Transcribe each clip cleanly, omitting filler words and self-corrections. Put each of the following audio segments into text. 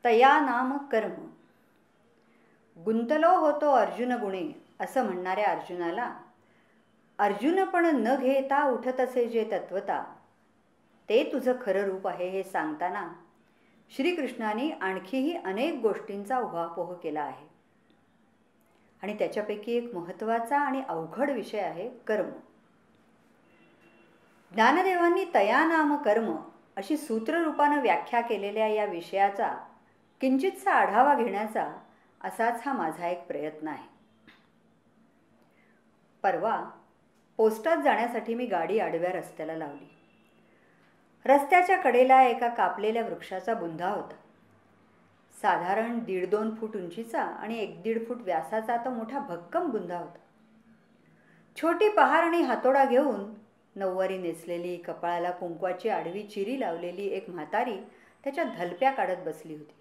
तया नाम कर्म. गुंतलो होतो अर्जुन गुणे असं म्हणणाऱ्या अर्जुनाला अर्जुनपण न घेता उठत असे जे तत्वता ते तुझं खरं रूप आहे हे सांगताना श्रीकृष्णाने आणखीही अनेक गोष्टींचा उहापोह केला आहे. आणि त्याच्यापैकी एक महत्त्वाचा आणि अवघड विषय आहे कर्म. ज्ञानदेवांनी तया नाम कर्म अशी सूत्ररूपानं व्याख्या केलेल्या या विषयाचा किंचितसा आढावा घेण्याचा असाच हा माझा एक प्रयत्न आहे. परवा पोस्टात जाण्यासाठी मी गाडी आडव्या रस्त्याला लावली. रस्त्याच्या कडेला एका कापलेल्या वृक्षाचा बुंधा होता. साधारण 1.5-2 फूट उंचीचा आणि 1-1.5 फूट व्यासाचा तो मोठा भक्कम बुंधा होता. छोटी पहार आणि हातोडा घेऊन नऊवारी नेसलेली, कपाळाला कुंकवाची आडवी चिरी लावलेली एक म्हातारी त्याच्या धलप्या काढत बसली होती.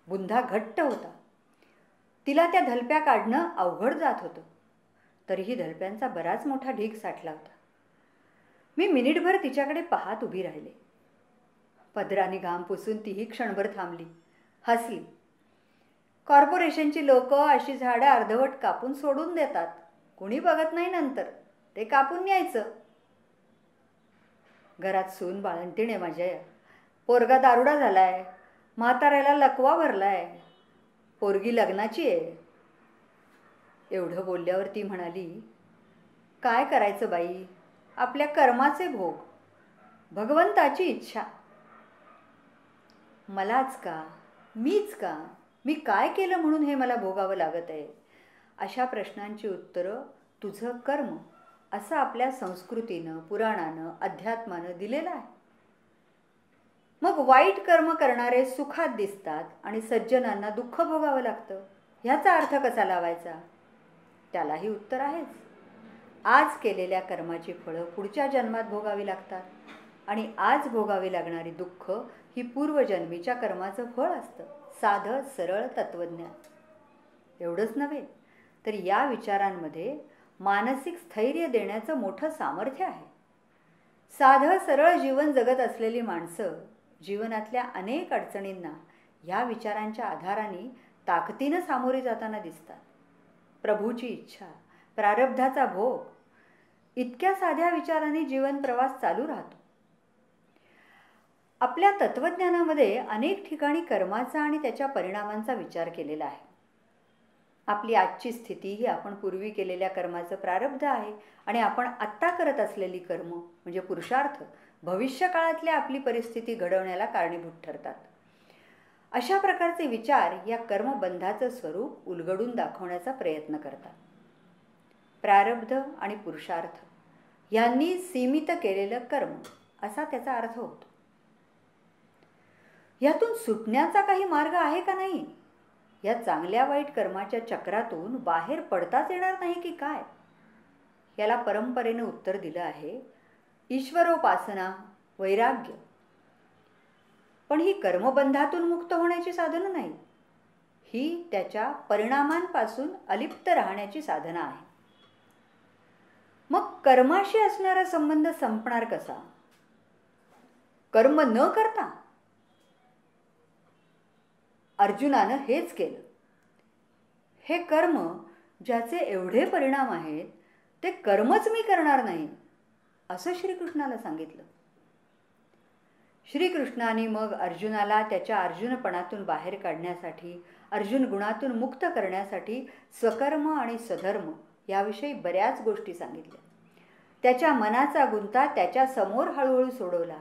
बुंधा घट्ट होता. तिला त्या धलप्या काढणं अवघड जात होतं. तरीही धलप्यांचा बराच मोठा ढीग साठला होता. मी मिनिटभर तिच्याकडे पाहत उभी राहिले. पदराने घाम पुसून तीही क्षणभर थांबली, हसली. कॉर्पोरेशनची लोक अशी झाडं अर्धवट कापून सोडून देतात. कुणी बघत नाही, नंतर ते कापून न्यायचं. घरात सून बाळंतीण माझ्या. पोरगा दारुडा झालाय. म्हाताऱ्याला लकवा भरलाय. पोरगी लग्नाची आहे. एवढं बोलल्यावर ती म्हणाली, काय करायचं बाई, आपल्या कर्माचे भोग, भगवंताची इच्छा. मलाच का, मीच का, मी काय केलं म्हणून हे मला भोगावं लागत आहे? अशा प्रश्नांची उत्तरं तुझं कर्म असं आपल्या संस्कृतीनं, पुराणानं, अध्यात्मानं दिलेलं आहे. मग वाईट कर्म करणारे सुखात दिसतात आणि सज्जनांना दुःख भोगावं लागतं. ह्याचा अर्थ कसा लावायचा? त्यालाही उत्तर आहेच. आज केलेल्या कर्माची फळं पुढच्या जन्मात भोगावी लागतात आणि आज भोगावी लागणारी दुःख ही पूर्वजन्मीच्या कर्माचं फळ असतं. साधं सरळ तत्वज्ञान. एवढंच नव्हे तर या विचारांमध्ये मानसिक स्थैर्य देण्याचं मोठं सामर्थ्य आहे. साधं सरळ जीवन जगत असलेली माणसं जीवनातल्या अनेक अडचणींना या विचारांच्या आधाराने ताकदीनं सामोरी जाताना दिसतात. प्रभूची इच्छा, प्रारब्धाचा भोग, इतक्या साध्या विचारांनी जीवन प्रवास चालू राहतो. आपल्या तत्वज्ञानामध्ये अनेक ठिकाणी कर्माचा आणि त्याच्या परिणामांचा विचार केलेला आहे. आपली आजची स्थिती ही आपण पूर्वी केलेल्या कर्माचं प्रारब्ध आहे आणि आपण आत्ता करत असलेली कर्म म्हणजे पुरुषार्थ भविष्यकाळातल्या आपली परिस्थिती घडवण्याला कारणीभूत ठरतात. अशा प्रकारचे विचार या कर्मबंधाचं स्वरूप उलगडून दाखवण्याचा प्रयत्न करतात. प्रारब्ध आणि पुरुषार्थ यांनी सीमित केलेलं कर्म असा त्याचा अर्थ होतो. यातून सुटण्याचा काही मार्ग आहे का नाही? या चांगल्या वाईट कर्माच्या चक्रातून बाहेर पडताच येणार नाही की काय? याला परंपरेनं उत्तर दिलं आहे ईश्वरोपासना, वैराग्य. पण ही कर्मबंधातून मुक्त होण्याची साधनं नाही. ही त्याच्या परिणामांपासून अलिप्त राहण्याची साधना आहे. मग कर्माशी असणारा संबंध संपणार कसा? कर्म न करता? अर्जुनानं हेच केलं. हे कर्म ज्याचे एवढे परिणाम आहेत ते कर्मच मी करणार नाही असं श्रीकृष्णाला सांगितलं. श्रीकृष्णाने मग अर्जुनाला त्याच्या अर्जुनपणातून बाहेर काढण्यासाठी, अर्जुन गुणातून मुक्त करण्यासाठी स्वकर्म आणि स्वधर्म याविषयी बऱ्याच गोष्टी सांगितल्या. त्याच्या मनाचा गुंता त्याच्या समोर हळूहळू सोडवला.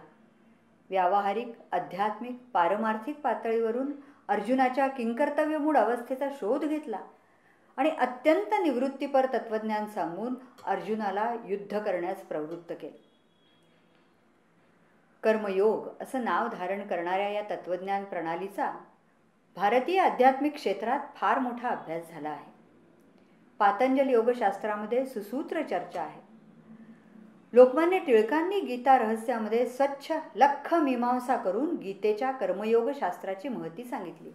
व्यावहारिक, आध्यात्मिक, पारमार्थिक पातळीवरून अर्जुनाच्या किंकर्तव्यमूळ अवस्थेचा शोध घेतला आणि अत्यंत निवृत्तीपर तत्वज्ञान सांगून अर्जुनाला युद्ध करण्यास प्रवृत्त केले. कर्मयोग असं नाव धारण करणाऱ्या या तत्वज्ञान प्रणालीचा भारतीय आध्यात्मिक क्षेत्रात फार मोठा अभ्यास झाला आहे. पातंजल योगशास्त्रामध्ये सुसूत्र चर्चा आहे. लोकमान्य टिळकांनी गीता रहस्यामध्ये स्वच्छ लख्ख मीमांसा करून गीतेच्या कर्मयोग शास्त्राची महती सांगितली.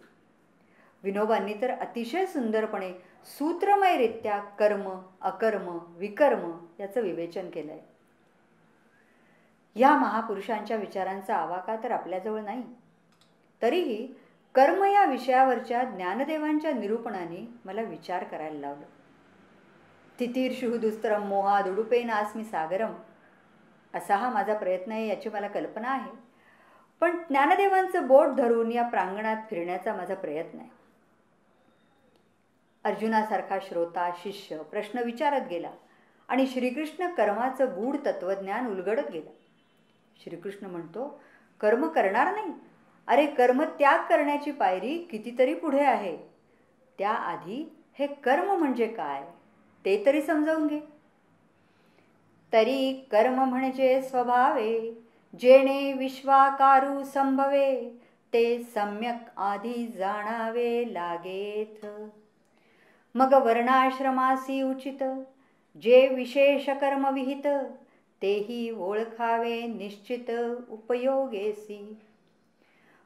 विनोबांनी तर अतिशय सुंदरपणे सूत्रमयरित्या कर्म, अकर्म, विकर्म याचं विवेचन केलंय. या महापुरुषांच्या विचारांचा आवाका तर आपल्याजवळ नाही. तरीही कर्म या विषयावरच्या ज्ञानदेवांच्या निरूपणाने मला विचार करायला लावलं. तितीर्षुः दुस्तरम मोहाद उडुपेनास्मि सागरम असा हा माझा प्रयत्न आहे याची मला कल्पना आहे. पण ज्ञानदेवांचं बोट धरून या प्रांगणात फिरण्याचा माझा प्रयत्न आहे. अर्जुनासारखा श्रोता शिष्य प्रश्न विचारत गेला आणि श्रीकृष्ण कर्माचं गूढ तत्वज्ञान उलगडत गेला. श्रीकृष्ण म्हणतो, कर्म करणार नाही. अरे कर्म त्याग करण्याची पायरी कितीतरी पुढे आहे. त्याआधी हे कर्म म्हणजे काय ते तरी समजावून घे. तरी कर्म म्हणजे स्वभावे जेणे विश्वाकारू संभवे ते सम्यक आधी जाणावे लागेथ. मग वर्णाश्रमासी उचित जे विशेष कर्म विहित तेही ओळखावे निश्चित उपयोगेसी.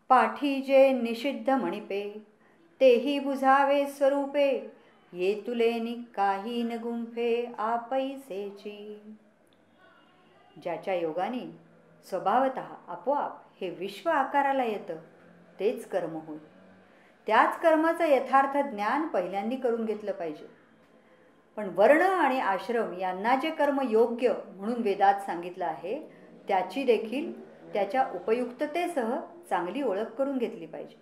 पाठी जे निषिद्ध म्हणिपे तेही बुझावे स्वरूपे ये तुलेनी काही न गुंफे आपैसेची. ज्याच्या योगाने स्वभावतः आपोआप हे विश्व आकाराला येतं तेच कर्म होय. त्याच कर्माचं यथार्थ ज्ञान पहिल्यांदा करून घेतलं पाहिजे. पण वर्ण आणि आश्रम यांना जे कर्म योग्य म्हणून वेदात सांगितलं आहे त्याची देखील त्याच्या उपयुक्ततेसह चांगली ओळख करून घेतली पाहिजे.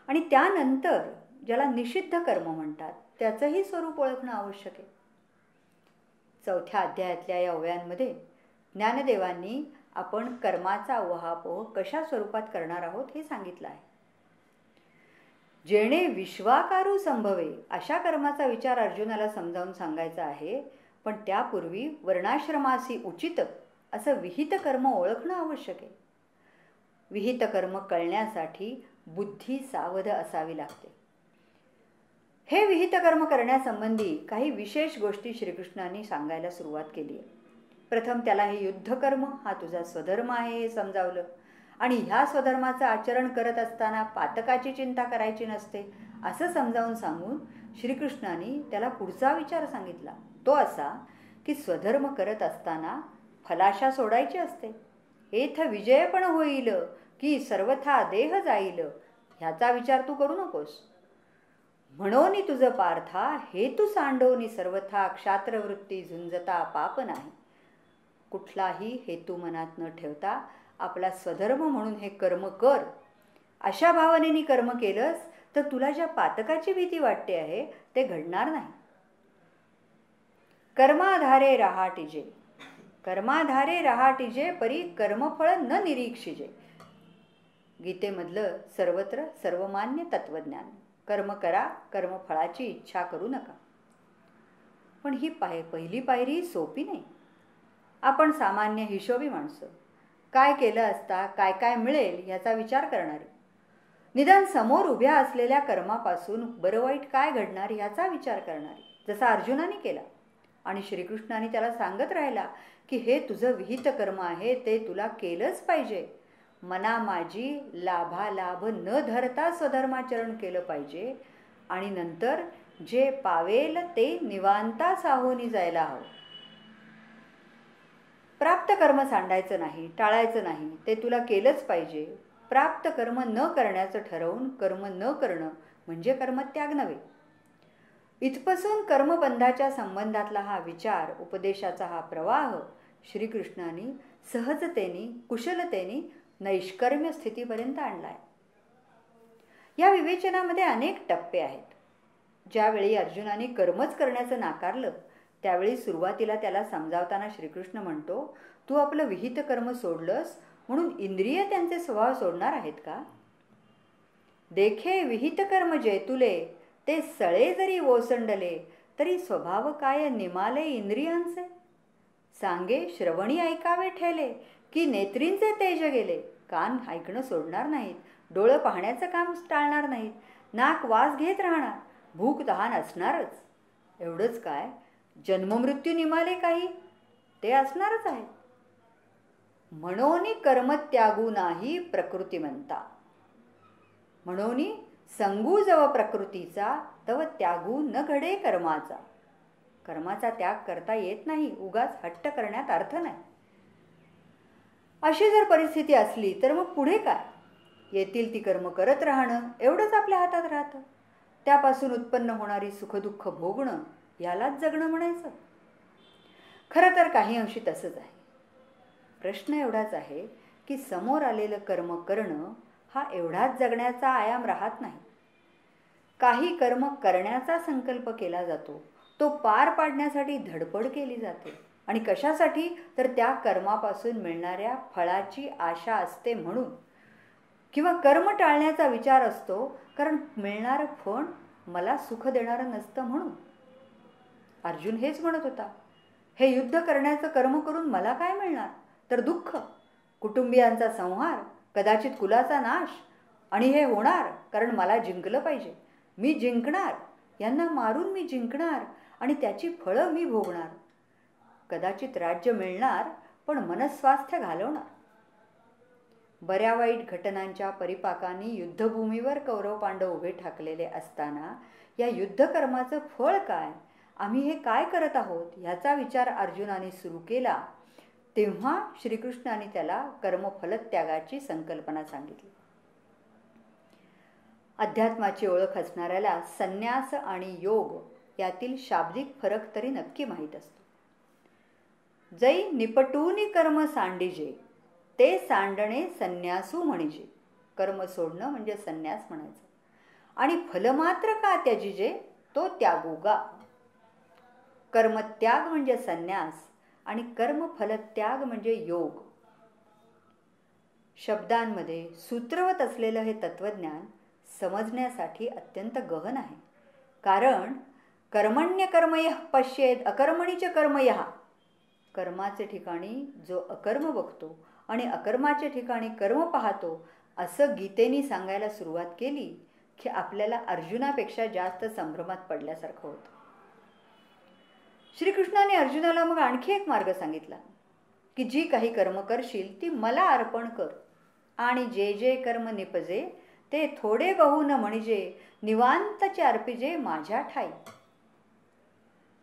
आणि त्यानंतर ज्याला निषिद्ध कर्म म्हणतात त्याचंही स्वरूप ओळखणं आवश्यक आहे. 4थ्या अध्यायातल्या या ओव्यांमध्ये ज्ञानदेवांनी आपण कर्माचा उहापोह कशा स्वरूपात करणार आहोत हे सांगितलं आहे. जेणे विश्वाकारू संभवे अशा कर्माचा विचार अर्जुनाला समजावून सांगायचा आहे. पण त्यापूर्वी वर्णाश्रमासी उचित असं विहित कर्म ओळखणं आवश्यक आहे. विहित कर्म कळण्यासाठी बुद्धी सावध असावी लागते. हे विहित कर्म करण्यासंबंधी काही विशेष गोष्टी श्रीकृष्णांनी सांगायला सुरुवात केली आहे. प्रथम त्याला हे युद्धकर्म हा तुझा स्वधर्म आहे हे समजावलं आणि ह्या स्वधर्माचं आचरण करत असताना पातकाची चिंता करायची नसते असं समजावून सांगून श्रीकृष्णांनी त्याला पुढचा विचार सांगितला. तो असा की स्वधर्म करत असताना फलाशा सोडायची असते. एथ विजय पण होईल की सर्वथा देह जाईल ह्याचा विचार तू करू नकोस. म्हणोनी तुझं पार्था हेतू सांडोनी सर्वथा क्षात्रवृत्ती झुंजता पाप नाही. कुठलाही हेतू मनात न ठेवता आपला स्वधर्म म्हणून हे कर्म कर. अशा भावनेने कर्म केलंस तर तुला ज्या पातकाची भीती वाटते आहे ते घडणार नाही. कर्माधारे रहाटिजे कर्माधारे रहाटिजे परी कर्मफळ न निरीक्षिजे. गीतेमधलं सर्वत्र सर्वमान्य तत्वज्ञान. कर्म करा, कर्मफळाची इच्छा करू नका. पण ही पहिली पायरी सोपी नाही. आपण सामान्य हिशोबी माणसं. काय केलं असता काय काय मिळेल याचा विचार करणारी. निदान समोर उभ्या असलेल्या कर्मापासून बरं वाईट काय घडणार याचा विचार करणारी. जसा अर्जुनाने केला आणि श्रीकृष्णाने त्याला सांगत राहिला की हे तुझं विहित कर्म आहे ते तुला केलंच पाहिजे. मना माझी लाभालाभ न धरता स्वधर्माचरण केलं पाहिजे आणि नंतर जे पावेल ते निवांता साहोनी जायला हवं. प्राप्त कर्म सांडायचं नाही, टाळायचं नाही, ते तुला केलंच पाहिजे. प्राप्त कर्म न करण्याचं ठरवून कर्म न करणं म्हणजे कर्मत्याग नव्हे. इथपासून कर्मबंधाच्या संबंधातला हा विचार, उपदेशाचा हा प्रवाह श्रीकृष्णाने सहजतेने कुशलतेने नैष्कर्म्य स्थितीपर्यंत आणलाय. या विवेचनामध्ये अनेक टप्पे आहेत. ज्यावेळी अर्जुनाने कर्मच करण्याचं नाकारलं त्यावेळी सुरुवातीला त्याला समजावताना श्रीकृष्ण म्हणतो, तू आपलं विहित कर्म सोडलंस म्हणून इंद्रिय त्यांचे स्वभाव सोडणार आहेत का? देखे विहित कर्म जे तुले ते सळे जरी ओसंडले तरी स्वभाव काय निमाले इंद्रियांचे. सांगे श्रवणी ऐकावे ठेले की नेत्रींचे तेज गेले. कान ऐकणं सोडणार नाहीत, डोळं पाहण्याचं काम टाळणार नाहीत, नाक वास घेत राहणार, भूक तहान असणारच. एवढंच काय, जन्ममृत्यू निमाले काही ते असणारच आहे. म्हणोनी कर्म त्यागू नाही प्रकृती म्हणता. म्हणोनी संगू जव प्रकृतीचा तव त्यागू न घडे कर्माचा. कर्माचा त्याग करता येत नाही, उगाच हट्ट करण्यात अर्थ नाही. अशी जर परिस्थिती असली तर मग पुढे काय? येतील ती कर्म करत राहणं एवढंच आपल्या हातात राहतं. त्यापासून उत्पन्न होणारी सुखदुःख भोगणं यालाच जगणं म्हणायचं. खरं तर काही अंशी तसंच आहे. प्रश्न एवढाच आहे की समोर आलेलं कर्म करणं हा एवढाच जगण्याचा आयाम राहत नाही. काही कर्म करण्याचा संकल्प केला जातो, तो पार पाडण्यासाठी धडपड केली जाते. आणि कशासाठी? तर त्या कर्मापासून मिळणाऱ्या फळाची आशा असते म्हणून. किंवा कर्म टाळण्याचा विचार असतो, कारण मिळणारं फळ मला सुख देणारं नसतं म्हणून. अर्जुन हेच म्हणत होता, हे युद्ध करण्याचं कर्म करून मला काय मिळणार? तर दुःख, कुटुंबियांचा संहार, कदाचित कुलाचा नाश. आणि हे होणार कारण मला जिंकलं पाहिजे. मी जिंकणार, यांना मारून मी जिंकणार आणि त्याची फळं मी भोगणार. कदाचित राज्य मिळणार, पण मनस्वास्थ्य घालवणार. बऱ्या वाईट घटनांच्या परिपाकांनी युद्धभूमीवर कौरव पांडव उभे ठाकलेले असताना या युद्धकर्माचं फळ काय, आम्ही हे काय करत आहोत ह्याचा विचार अर्जुनाने सुरू केला. तेव्हा श्रीकृष्णाने त्याला कर्मफलत्यागाची संकल्पना सांगितली. अध्यात्माची ओळख असणाऱ्याला संन्यास आणि योग यातील शाब्दिक फरक तरी नक्की माहीत असतो. जै निपटूनी कर्म सांडिजे, ते सांडणे संन्यासू म्हणिजे. कर्म सोडणं म्हणजे संन्यास म्हणायचं. आणि फलमात्र का त्याजिजे, तो त्यागोगा. कर्मत्याग म्हणजे संन्यास आणि कर्मफलत्याग म्हणजे योग. शब्दांमध्ये सूत्रवत असलेलं हे तत्वज्ञान समजण्यासाठी अत्यंत गहन आहे. कारण कर्मण्य कर्मयः पश्येद अकर्मणीच कर्मयः. कर्माचे ठिकाणी जो अकर्म बघतो आणि अकर्माच्या ठिकाणी कर्म पाहतो, असं गीतेने सांगायला सुरुवात केली की आपल्याला अर्जुनापेक्षा जास्त संभ्रमात पडल्यासारखं होतं. श्रीकृष्णाने अर्जुनाला मग आणखी एक मार्ग सांगितला की जी काही कर्म करशील ती मला अर्पण कर. आणि जे जे कर्म निपजे ते थोडे बहु न म्हणजे निवांतचे अर्पिजे माझ्या ठाई.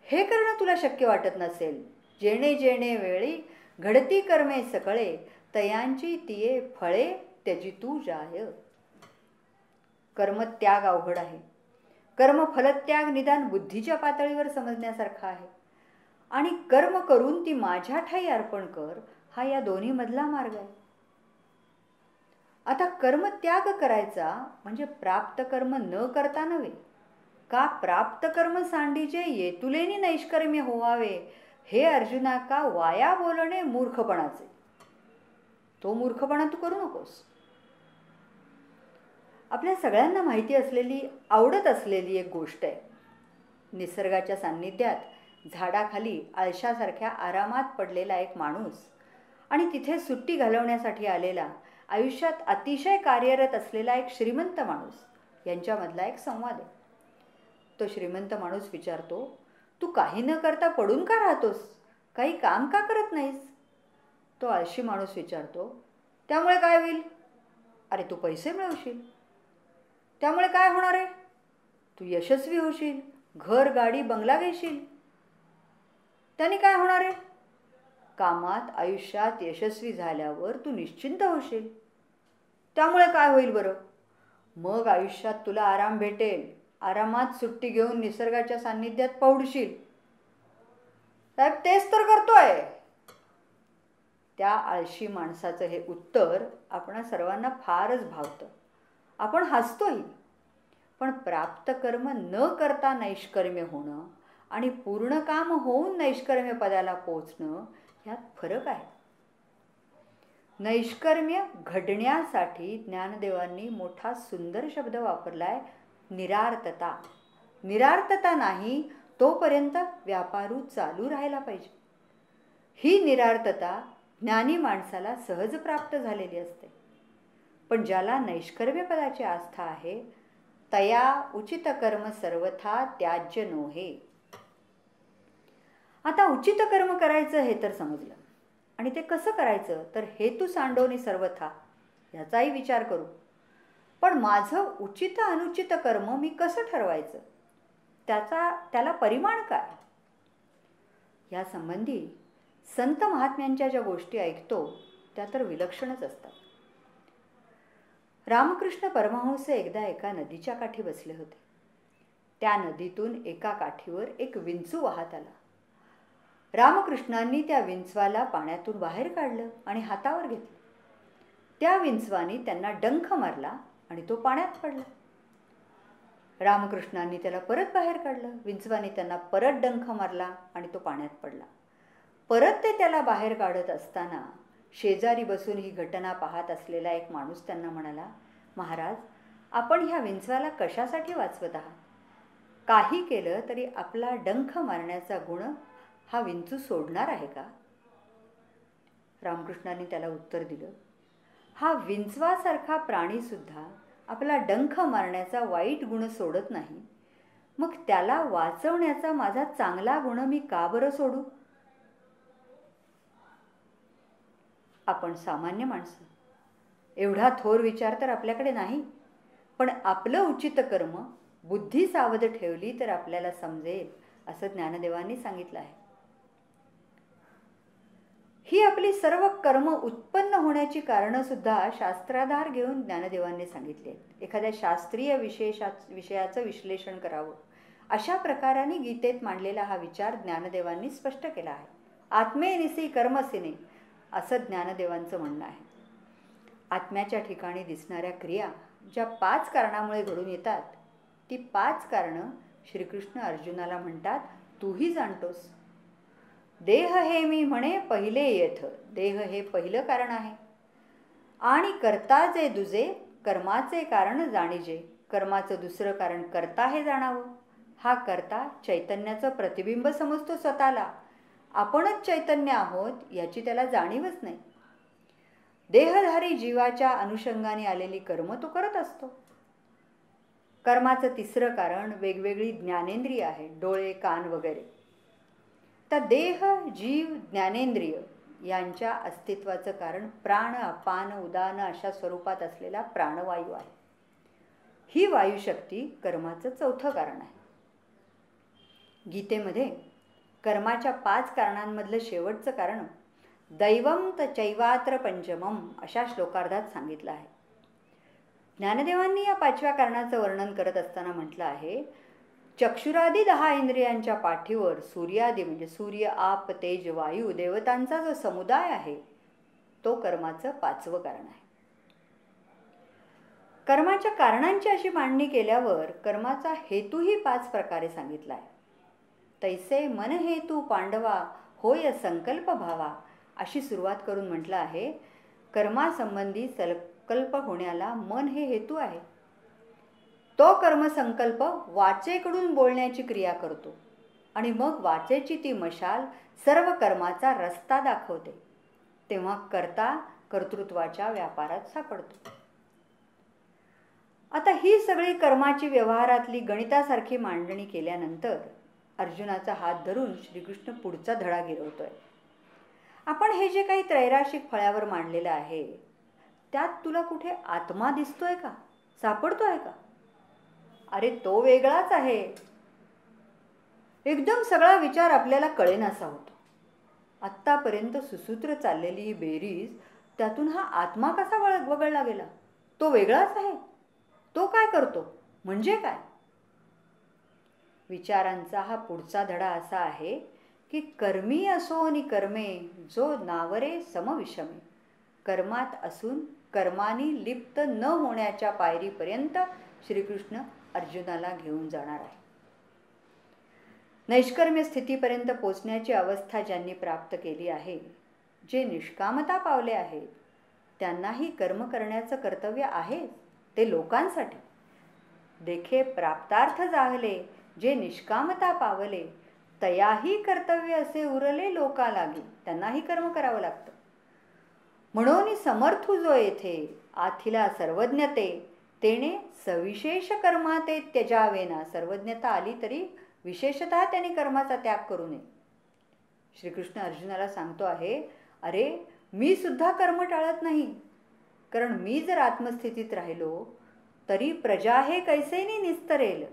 हे करणं तुला शक्य वाटत नसेल, जेणे जेणे वेळी घडती कर्मे सकळे, तयांची तिये फळे त्याची तू जाय. कर्मत्याग अवघड आहे. कर्मफलत्याग निदान बुद्धीच्या पातळीवर समजण्यासारखा आहे. आणि कर्म करून ती माझ्या ठाई अर्पण कर, हा या दोन्ही मधला मार्ग आहे. आता कर्मत्याग करायचा म्हणजे प्राप्त कर्म न करता नव्हे. का प्राप्त कर्म सांडीजे येतुलेनी नैष्कर्म्य होवावे, हे अर्जुना का वाया बोलणे मूर्खपणाचे. तो मूर्खपणा तू करू नकोस. आपल्या सगळ्यांना माहिती असलेली, आवडत असलेली एक गोष्ट आहे. निसर्गाच्या सान्निध्यात झाडाखाली आळशासारख्या आरामात पडलेला एक माणूस आणि तिथे सुट्टी घालवण्यासाठी आलेला, आयुष्यात अतिशय कार्यरत असलेला एक श्रीमंत माणूस यांच्यामधला एक संवाद आहे. तो श्रीमंत माणूस विचारतो, तू काही न करता पडून का राहतोस? काही काम का करत नाहीस? तो आळशी माणूस विचारतो, त्यामुळे काय होईल? अरे तू पैसे मिळवशील. त्यामुळे काय होणार आहे? तू यशस्वी होशील, घर गाडी बंगला घेशील. त्याने काय होणार आहे? कामात आयुष्यात यशस्वी झाल्यावर तू निश्चिंत होशील. त्यामुळे काय होईल बरं? मग आयुष्यात तुला आराम भेटेल. आरामात सुट्टी घेऊन निसर्गाच्या सान्निध्यात पौडशील. साहेब तेच तर करतोय. त्या आळशी माणसाचं हे उत्तर आपणा सर्वांना फारच भावतं. आपण हसतोही. पण प्राप्त कर्म न करता नैष्कर्म्य होणं आणि पूर्ण काम होऊन नैष्कर्म्य पदाला पोचणं यात फरक आहे. नैष्कर्म्य घडण्यासाठी ज्ञानदेवांनी मोठा सुंदर शब्द वापरलाय, निरार्थता. निरार्थता नाही तोपर्यंत व्यापारू चालू राहायला पाहिजे. ही निरार्थता ज्ञानी माणसाला सहज प्राप्त झालेली असते. पण ज्याला नैष्कर्म्य पदाची आस्था आहे, तया उचित कर्म सर्वथा त्याज्य नोहे. आता उचित कर्म करायचं हे तर समजलं. आणि ते कसं करायचं? तर हेतू सांडवणे सर्वथा याचाही विचार करू. पण माझं उचित अनुचित कर्म मी कसं ठरवायचं? त्याला परिमाण काय? या संबंधी संत महात्म्यांच्या ज्या गोष्टी ऐकतो त्या तर विलक्षणच असतात. रामकृष्ण परमहंस एकदा एका नदीच्या काठी बसले होते. त्या नदीतून एका काठीवर एक विंचू वाहत आला. रामकृष्णांनी त्या विंचवाला पाण्यातून बाहेर काढलं आणि हातावर घेतलं. त्या विंचवानी त्यांना डंख मारला आणि तो पाण्यात पडला. रामकृष्णांनी त्याला परत बाहेर काढलं. विंचवानी त्यांना परत डंख मारला आणि तो पाण्यात पडला. परत ते त्याला बाहेर काढत असताना शेजारी बसून ही घटना पाहत असलेला एक माणूस त्यांना म्हणाला, महाराज, आपण ह्या विंचवाला कशासाठी वाचवत आहात? काही केलं तरी आपला डंख मारण्याचा गुण हा विंचू सोडणार आहे का? रामकृष्णांनी त्याला उत्तर दिलं, हा विंचवासारखा प्राणी सुद्धा आपला डंख मारण्याचा वाईट गुण सोडत नाही. मग त्याला वाचवण्याचा माझा चांगला गुण मी का बरं सोडू? आपण सामान्य माणसं, एवढा थोर विचार तर आपल्याकडे नाही. पण आपलं उचित कर्म बुद्धी सावध ठेवली तर आपल्याला समजेल, असं ज्ञानदेवांनी सांगितलं आहे. ही आपली सर्व कर्म उत्पन्न होण्याची कारणं सुद्धा शास्त्राधार घेऊन ज्ञानदेवांनी सांगितली आहेत. एखाद्या शास्त्रीय विषयाचं विश्लेषण करावं अशा प्रकाराने गीतेत मांडलेला हा विचार ज्ञानदेवांनी स्पष्ट केला आहे. आत्मेनिसी कर्मसिने असं ज्ञानदेवांचं म्हणणं आहे. आत्म्याच्या ठिकाणी दिसणाऱ्या क्रिया ज्या 5 कारणामुळे घडून येतात, ती 5 कारणं श्रीकृष्ण अर्जुनाला म्हणतात, तूही जाणतोस. देह हे मी म्हणे पहिले येथ. देह हे पहिलं कारण आहे. आणि कर्ता जे दुजे, कर्माचे कारण जाणीजे. कर्माचं दुसरं कारण कर्ता हे जाणावं. हा कर्ता चैतन्याचं प्रतिबिंब समजतो स्वतःला. आपणच चैतन्य आहोत याची त्याला जाणीवच नाही. देहधारी जीवाच्या अनुषंगाने आलेली कर्म तो करत असतो. कर्माचं तिसरं कारण वेगवेगळी ज्ञानेंद्रिय आहेत, डोळे, कान वगैरे. तर देह, जीव, ज्ञानेंद्रिय यांच्या अस्तित्वाचं कारण प्राण, अपान, उदान अशा स्वरूपात असलेला प्राणवायू आहे. ही वायुशक्ती कर्माचं चौथं कारण आहे. गीतेमध्ये कर्माच्या 5 कारणांमधलं शेवटचं कारण दैवम चैवात्र पंचमम अशा श्लोकार्धात सांगितलं आहे. ज्ञानदेवांनी या 5व्या कारणाचं वर्णन करत असताना म्हटलं आहे, चक्षुरादी 10 इंद्रियांच्या पाठीवर सूर्यादी म्हणजे सूर्य, आप, तेज, वायू देवतांचा जो समुदाय आहे तो कर्माचं 5वं कारण आहे. कर्माच्या कारणांची अशी मांडणी केल्यावर कर्माचा हेतूही 5 प्रकारे सांगितला आहे. तैसे मन हेतू पांडवा होय संकल्प भावा अशी सुरुवात करून म्हटलं आहे, कर्मासंबंधी संकल्प होण्याला मन हे हेतू आहे. तो कर्मसंकल्प वाचेकडून बोलण्याची क्रिया करतो आणि मग वाचेची ती मशाल सर्व कर्माचा रस्ता दाखवते. तेव्हा कर्ता कर्तृत्वाच्या व्यापारात सापडतो. आता ही सगळी कर्माची व्यवहारातली गणितासारखी मांडणी केल्यानंतर अर्जुनाचा हात धरून श्रीकृष्ण पुढचा धडा गिरवतोय. आपण हे जे काही त्रैराशिक फळ्यावर मांडलेलं आहे त्यात तुला कुठे आत्मा दिसतोय का, सापडतोय का? अरे तो वेगळाच आहे. एकदम सगळा विचार आपल्याला कळेनासा होतो. आत्तापर्यंत सुसूत्र चाललेली ही बेरीज त्यातून हा आत्मा कसा वगळला गेला? तो वेगळाच आहे. तो काय करतो म्हणजे काय? विचारांचा हा पुढचा धडा असा आहे की कर्मी असोनी कर्मे जो नावरे समविषमे. कर्मात असून कर्मानी लिप्त न होण्याच्या पायरीपर्यंत श्रीकृष्ण अर्जुनाला घेऊन जाणार आहे. नैष्कर्म्य स्थितीपर्यंत पोचण्याची अवस्था ज्यांनी प्राप्त केली आहे, जे निष्कामता पावले आहेत, त्यांनाही कर्म करण्याचं कर्तव्य आहे. ते लोकांसाठी. देखे प्राप्तार्थ जाहले जे निष्कामता पावले, तयाही कर्तव्य असे उरले लोका लागी. त्यांनाही कर्म करावं लागतं. म्हणून समर्थू जो येथे आथिला सर्वज्ञते तेने सविशेष कर्मा ते त्यजावेना. सर्वज्ञता आली तरी विशेषतः त्याने कर्माचा त्याग करू नये. श्रीकृष्ण अर्जुनाला सांगतो आहे, अरे मी सुद्धा कर्म टाळत नाही. कारण मी जर आत्मस्थितीत राहिलो तरी प्रजा हे कैसेनी निस्तरेल.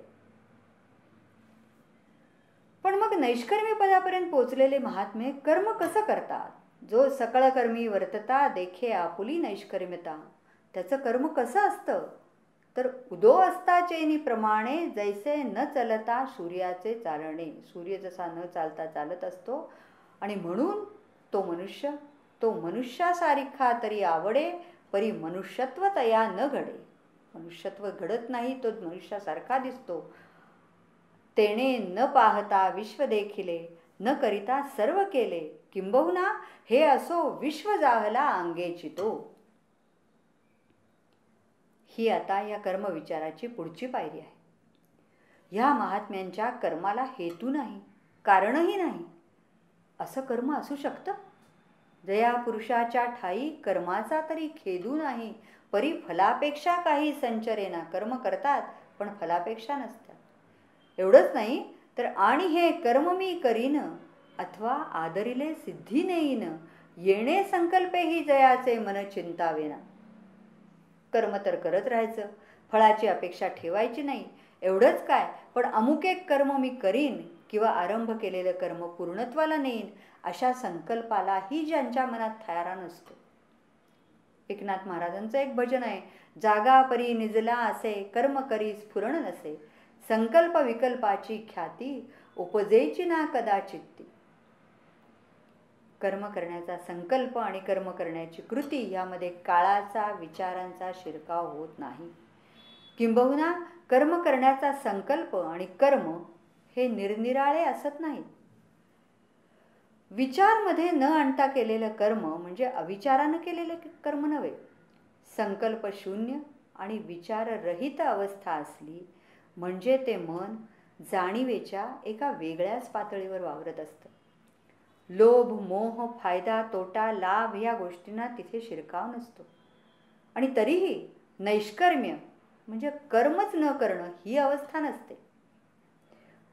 पण मग नैष्कर्मी पदापर्यंत पोचलेले महात्मे कर्म कसं करतात? जो सकळ कर्मी वर्तता देखे आपुली नैष्कर्म्यता. त्याचं कर्म कसं असतं तर उदो असता चैनीप्रमाणे जैसे न चलता सूर्याचे चालणे. सूर्य जसा न चालता चालत असतो आणि म्हणून तो मनुष्यासारिखा तरी आवडे परी मनुष्यत्व तया न घडे. मनुष्यत्व घडत नाही, तो मनुष्यासारखा दिसतो. तेने न पाहता विश्व देखिले न करिता सर्व केले किंबहुना हे असो विश्व जाहला अंगेची तो. ही आता या कर्मविचाराची पुढची पायरी आहे. ह्या महात्म्यांच्या कर्माला हेतू नाही, कारणही नाही. असं कर्म असू शकतं? जया पुरुषाच्या ठाई कर्माचा तरी खेदू नाही परी फलापेक्षा काही संचरेना. कर्म करतात पण फलापेक्षा नसतात. एवढंच नाही तर आणि हे कर्म मी करीन अथवा आदरिले सिद्धी नेईन येणे संकल्पे ही जयाचे मन चिंतावेना. कर्म तर करत राहायचं, फळाची अपेक्षा ठेवायची नाही. एवढंच काय पण अमुक एक कर्म मी करीन किंवा आरंभ केलेलं कर्म पूर्णत्वाला नेईन अशा संकल्पालाही ज्यांच्या मनात थारा नसतो. एकनाथ महाराजांचं एक भजन आहे, जागा परी निजला असे कर्म करी स्फुरण नसे संकल्प विकल्पाची ख्याती उपजेची ना कदाचित्ती. कर्म करण्याचा संकल्प आणि कर्म करण्याची कृती यामध्ये काळाचा विचारांचा शिरकाव होत नाही. किंबहुना कर्म करण्याचा संकल्प आणि कर्म हे निरनिराळे असत नाहीत. विचारमध्ये न आणता केलेलं कर्म म्हणजे अविचारानं केलेलं कर्म नव्हे. संकल्प शून्य आणि विचाररहित अवस्था असली म्हणजे ते मन जाणीवेच्या एका वेगळ्याच पातळीवर वावरत असतं. लोभ मोह फायदा तोटा लाभ या गोष्टींना तिथे शिरकाव नसतो. आणि तरीही नैष्कर्म्य म्हणजे कर्मच न करणं ही अवस्था नसते.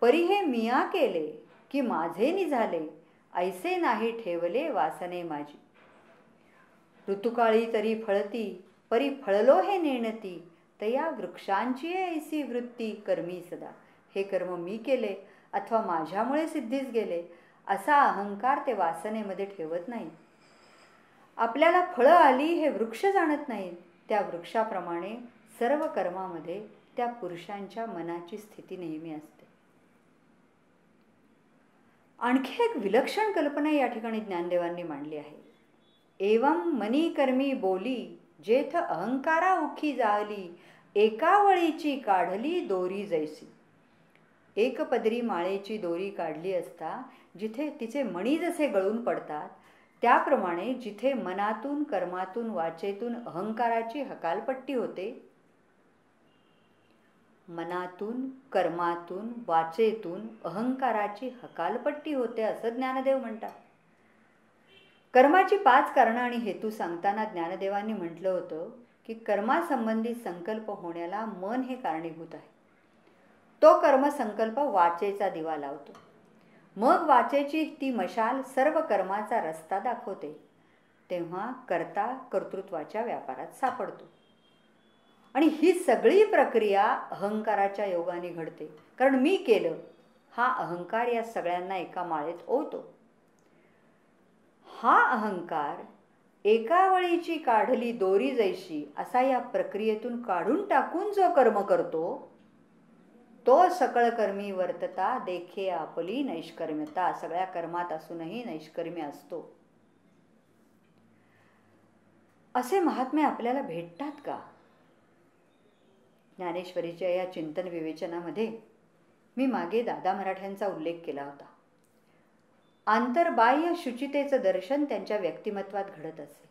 परी हे मिया केले की माझे निझाले ऐसे नाही ठेवले वासने माझी. ऋतुकाळी तरी फळती परी फळलो हे नेणती तया वृक्षांची ऐसी वृत्ती कर्मी सदा. हे कर्म मी केले अथवा माझ्यामुळे सिद्धीस गेले असा अहंकार ते वासनेमध्ये ठेवत नाही. आपल्याला फळं आली हे वृक्ष जाणत नाहीत. त्या वृक्षाप्रमाणे सर्व कर्मामध्ये त्या पुरुषांच्या मनाची स्थिती नेहमी असते. आणखी एक विलक्षण कल्पना या ठिकाणी ज्ञानदेवांनी मांडली आहे. एवं मनी कर्मी बोली जेथ अहंकारा उखी जाळली एका वळीची काढली दोरी जैसी. एक पदरी माळेची दोरी काढली असता जिथे तिचे मणी जसे गळून पडतात त्याप्रमाणे जिथे मनातून कर्मातून वाचेतून अहंकाराची हकालपट्टी होते, मनातून कर्मातून वाचेतून अहंकाराची हकालपट्टी होते असं ज्ञानदेव म्हणतात. कर्माची 5 कारणं आणि हेतू सांगताना ज्ञानदेवांनी म्हटलं होतं की कर्मासंबंधी संकल्प होण्याला मन हे कारणीभूत आहे. तो कर्मसंकल्प वाचेचा दिवा लावतो. मग वाचेची ती मशाल सर्व कर्माचा रस्ता दाखवते. तेव्हा कर्ता कर्तृत्वाच्या व्यापारात सापडतो. आणि ही सगळी प्रक्रिया अहंकाराच्या योगाने घडते. कारण मी केलं हा अहंकार या सगळ्यांना एका माळेत ओवतो. हा अहंकार एका वळीची काढली दोरी जैशी असा या प्रक्रियेतून काढून टाकून जो कर्म करतो तो सकळ कर्मी वर्तता देखे आपली नैष्कर्म्यता. सगळ्या कर्मात असूनही नैष्कर्म्य असतो. असे महात्मे आपल्याला भेटतात का? ज्ञानेश्वरीच्या या चिंतन विवेचनामध्ये मी मागे दादा मराठ्यांचा उल्लेख केला होता. आंतरबाह्य शुचितेचं दर्शन त्यांच्या व्यक्तिमत्वात घडत असे.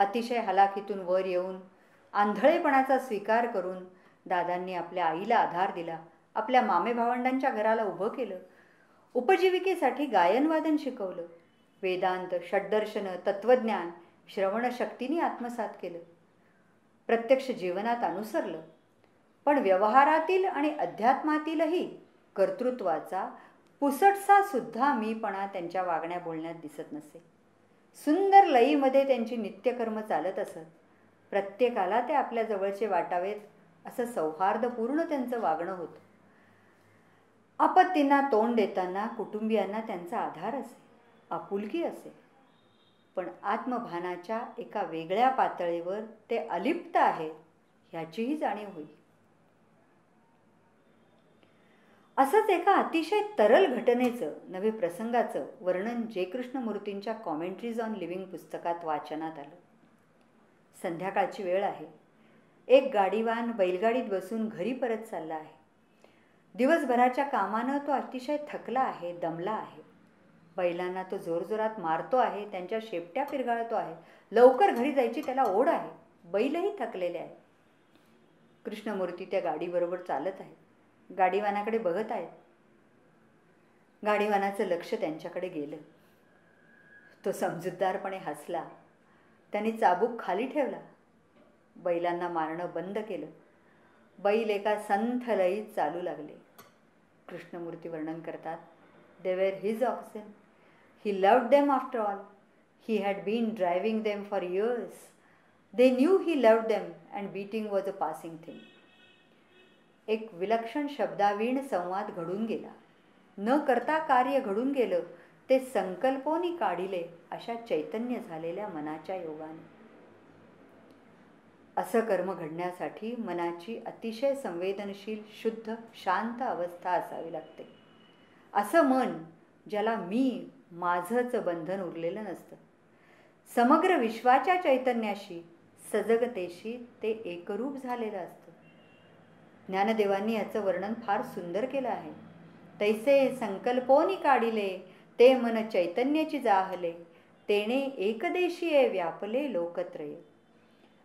अतिशय हलाखीतून वर येऊन आंधळेपणाचा स्वीकार करून दादांनी आपल्या आईला आधार दिला. आपल्या मामे भावंडांच्या घराला उभं केलं. उपजीविकेसाठी गायनवादन शिकवलं. वेदांत षड्दर्शन तत्वज्ञान श्रवणशक्तीने आत्मसात केलं. प्रत्यक्ष जीवनात अनुसरलं. पण व्यवहारातील आणि अध्यात्मातीलही कर्तृत्वाचा पुसटसा सुद्धा मीपणा त्यांच्या वागण्या बोलण्यात दिसत नसे. सुंदर लयीमध्ये त्यांची नित्यकर्म चालत असत. प्रत्येकाला ते आपल्या जवळचे वाटावेत असं सौहार्दपूर्ण त्यांचं वागणं होतं. आपत्तींना तोंड देताना कुटुंबियांना त्यांचा आधार असे, आपुलकी असे. पण आत्मभानाच्या एका वेगळ्या पातळीवर ते अलिप्त आहे ह्याचीही जाणीव होईल. असंच एका अतिशय तरल घटनेचं नव्हे प्रसंगाचं वर्णन जे कृष्णमूर्तींच्या कॉमेंट्रीज ऑन लिव्हिंग पुस्तकात वाचनात आलं. संध्याकाळची वेळ आहे. एक गाडीवान बैलगाडीत बसून घरी परत चालला आहे. दिवसभराच्या कामानं तो अतिशय थकला आहे, दमला आहे. बैलांना तो जोरजोरात मारतो आहे, त्यांच्या शेपट्या पिरगाळतो आहे. लवकर घरी जायची त्याला ओढ आहे. बैलही थकलेले आहे. कृष्णमूर्ती त्या गाडीबरोबर चालत आहेत. गाडीवानाकडे बघत आहेत. गाडीवानाचं लक्ष त्यांच्याकडे गेलं. तो समजूतदारपणे हसला. त्यांनी चाबूक खाली ठेवला. बैलांना मारणं बंद केलं. बैल एका संथ लयीत चालू लागले. कृष्णमूर्ती वर्णन करतात, they were his oxen. He loved them after all. He had been driving them for years. They knew he loved them and beating was a passing thing. एक विलक्षण शब्दावीण संवाद घडून गेला. न करता कार्य घडून गेलं. ते संकल्पोनी काढिले अशा चैतन्य झालेल्या मनाच्या योगाने. असं कर्म घडण्यासाठी मनाची अतिशय संवेदनशील, शुद्ध, शांत अवस्था असावी लागते. असं मन ज्याला मी, माझंच बंधन उरलेलं नसतं. समग्र विश्वाच्या चैतन्याशी, सजगतेशी ते एकरूप झालेलं असतं. ज्ञानदेवांनी याचं वर्णन फार सुंदर केलं आहे. तैसे संकल्पोनी काढिले ते मन चैतन्याची जाहले. तेणे एकदेशीये व्यापले लोकत्रय.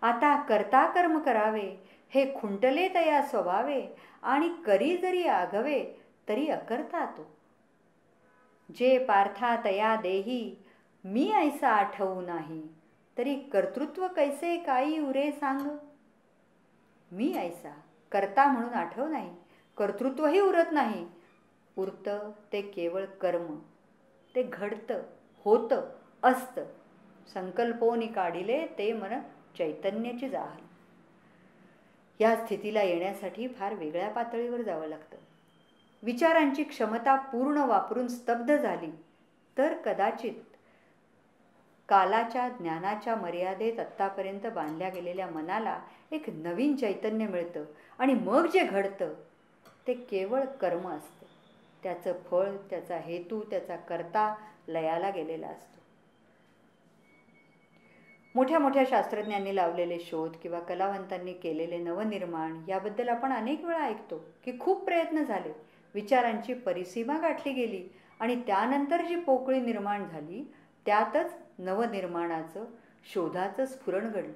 आता करता कर्म करावे हे खुंटले तया स्वभावे. आणि करी जरी आघवे तरी अकर्ता तो. जे पार्था तया देही मी ऐसा आठवू नाही. तरी कर्तृत्व कैसे काही उरे सांग. मी ऐसा कर्ता म्हणून आठव नाही. कर्तृत्वही उरत नाही. उरतं ते केवळ कर्म. ते घडतं, होतं, असतं. संकल्पोनी काढिले ते मन चैतन्याची जाहल. या स्थितीला येण्यासाठी फार वेगळ्या पातळीवर जावं लागतं. विचारांची क्षमता पूर्ण वापरून स्तब्ध झाली तर कदाचित कालाच्या ज्ञानाच्या मर्यादेत आत्तापर्यंत बांधल्या गेलेल्या मनाला एक नवीन चैतन्य मिळतं. आणि मग जे घडतं ते केवळ कर्म असतं. त्याचं फळ, त्याचा हेतू, त्याचा कर्ता लयाला गेलेला असतो. मोठ्या मोठ्या शास्त्रज्ञांनी लावलेले शोध किंवा कलावंतांनी केलेले नवनिर्माण याबद्दल आपण अनेक वेळा ऐकतो की खूप प्रयत्न झाले, विचारांची परिसीमा गाठली गेली आणि त्यानंतर जी पोकळी निर्माण झाली त्यातच नवनिर्माणाचं, शोधाचं स्फुरण घडलं.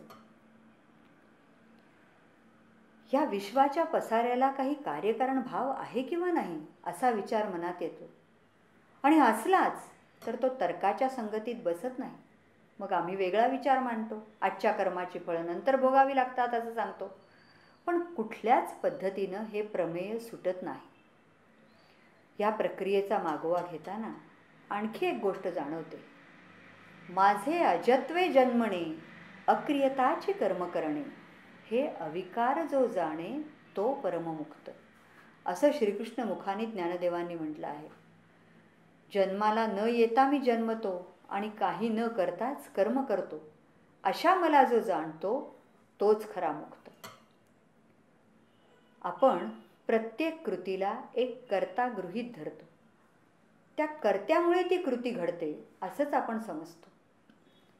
या विश्वाच्या पसाऱ्याला काही कार्यकारण भाव आहे किंवा नाही असा विचार मनात येतो. आणि असलाच तर तो तर्काच्या संगतीत बसत नाही. मग आम्ही वेगळा विचार मांडतो. आजच्या कर्माची फळं नंतर भोगावी लागतात असं सांगतो. पण कुठल्याच पद्धतीनं हे प्रमेय सुटत नाही. या प्रक्रियेचा मागोवा घेताना आणखी एक गोष्ट जाणवते. माझे अजत्वे जन्मणे अक्रियताची कर्म करणे. हे अविकार जो जाणे तो परममुक्त. असं श्रीकृष्ण मुखानी ज्ञानदेवांनी म्हटलं आहे. जन्माला न येता मी जन्मतो आणि काही न करताच कर्म करतो अशा मला जो जाणतो तोच खरा मुक्त. आपण प्रत्येक कृतीला एक कर्ता गृहीत धरतो. त्या कर्त्यामुळे ती कृती घडते असंच आपण समजतो.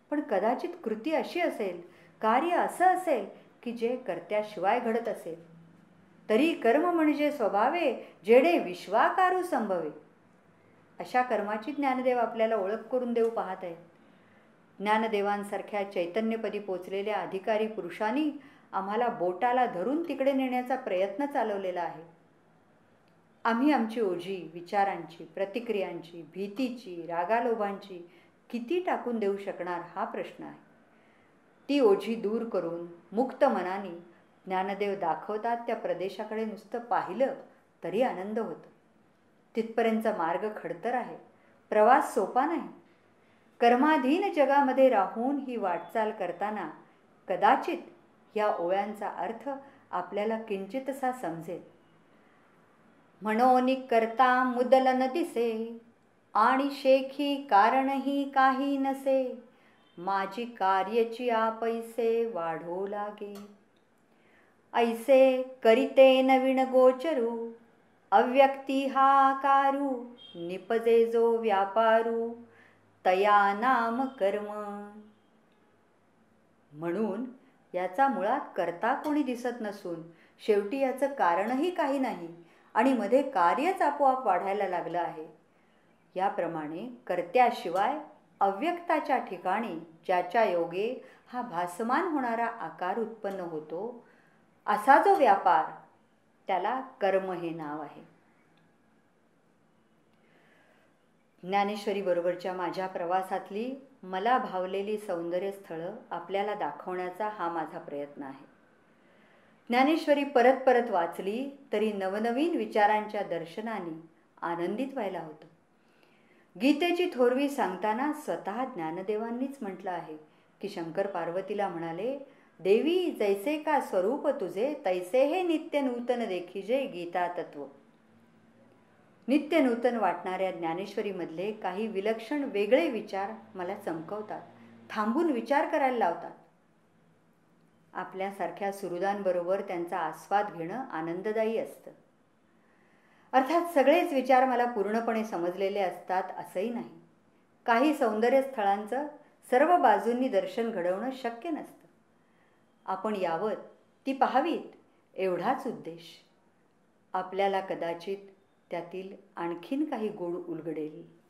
पण कदाचित कृती अशी असेल, कार्य असं असेल की जे कर्त्याशिवाय घडत असेल. तरी कर्म म्हणजे स्वभावे जेणे विश्वाकारू संभवे. अशा कर्माची ज्ञानदेव आपल्याला ओळख करून देऊ पाहत आहेत. ज्ञानदेवांसारख्या चैतन्यपदी पोचलेल्या अधिकारी पुरुषांनी आम्हाला बोटाला धरून तिकडे नेण्याचा प्रयत्न चालवलेला आहे. आम्ही आमची ओझी विचारांची, प्रतिक्रियांची, भीतीची, रागालोभांची किती टाकून देऊ शकणार हा प्रश्न आहे. ती ओझी दूर करून मुक्त मनाने ज्ञानदेव दाखवतात त्या प्रदेशाकडे नुसतं पाहिलं तरी आनंद होतो. तिथपर्यंतचा मार्ग खडतर आहे. प्रवास सोपा नाही. कर्माधीन जगामध्ये राहून ही वाटचाल करताना कदाचित या ओळ्यांचा अर्थ आपल्याला किंचितसा समजेल. म्हणोनी करता मुदल न दिसे आणि शेखी कारणही काही नसे. माझी कार्यची आपैसे वाढो लागे. ऐसे करिते नवीन गोचरू, अव्यक्ती हा आकारू, निपजे जो व्यापारू, तया नाम कर्म. म्हणून याचा मुळात करता कोणी दिसत नसून शेवटी याचं कारणही काही नाही आणि मध्ये कार्यच आपोआप वाढायला लागलं आहे. याप्रमाणे कर्त्याशिवाय अव्यक्ताच्या ठिकाणी ज्याच्या योगे हा भासमान होणारा आकार उत्पन्न होतो, असा जो व्यापार, त्याला कर्म हे नाव आहे. ज्ञानेश्वरी बरोबरच्या माझ्या प्रवासातली मला भावलेली सौंदर्य स्थळं आपल्याला दाखवण्याचा हा माझा प्रयत्न आहे. ज्ञानेश्वरी परत परत वाचली तरी नवनवीन विचारांच्या दर्शनाने आनंदित व्हायला होतं. गीतेची थोरवी सांगताना स्वतः ज्ञानदेवांनीच म्हटलं आहे की शंकर पार्वतीला म्हणाले, देवी जैसे का स्वरूप तुझे, तैसे हे नित्य नूतन देखीजे गीता तत्व. नित्य नूतन वाटणाऱ्या ज्ञानेश्वरीमधले काही विलक्षण वेगळे विचार मला चमकवतात, थांबून विचार करायला लावतात. आपल्यासारख्या सुहृदांबरोबर त्यांचा आस्वाद घेणं आनंददायी असतं. अर्थात सगळेच विचार मला पूर्णपणे समजलेले असतात असंही नाही. काही सौंदर्य स्थळांचं सर्व बाजूंनी दर्शन घडवणं शक्य नसतं. आपण यावं, ती पाहावीत, एवढाच उद्देश. आपल्याला कदाचित त्यातील आणखीन काही गोड उलगडेल.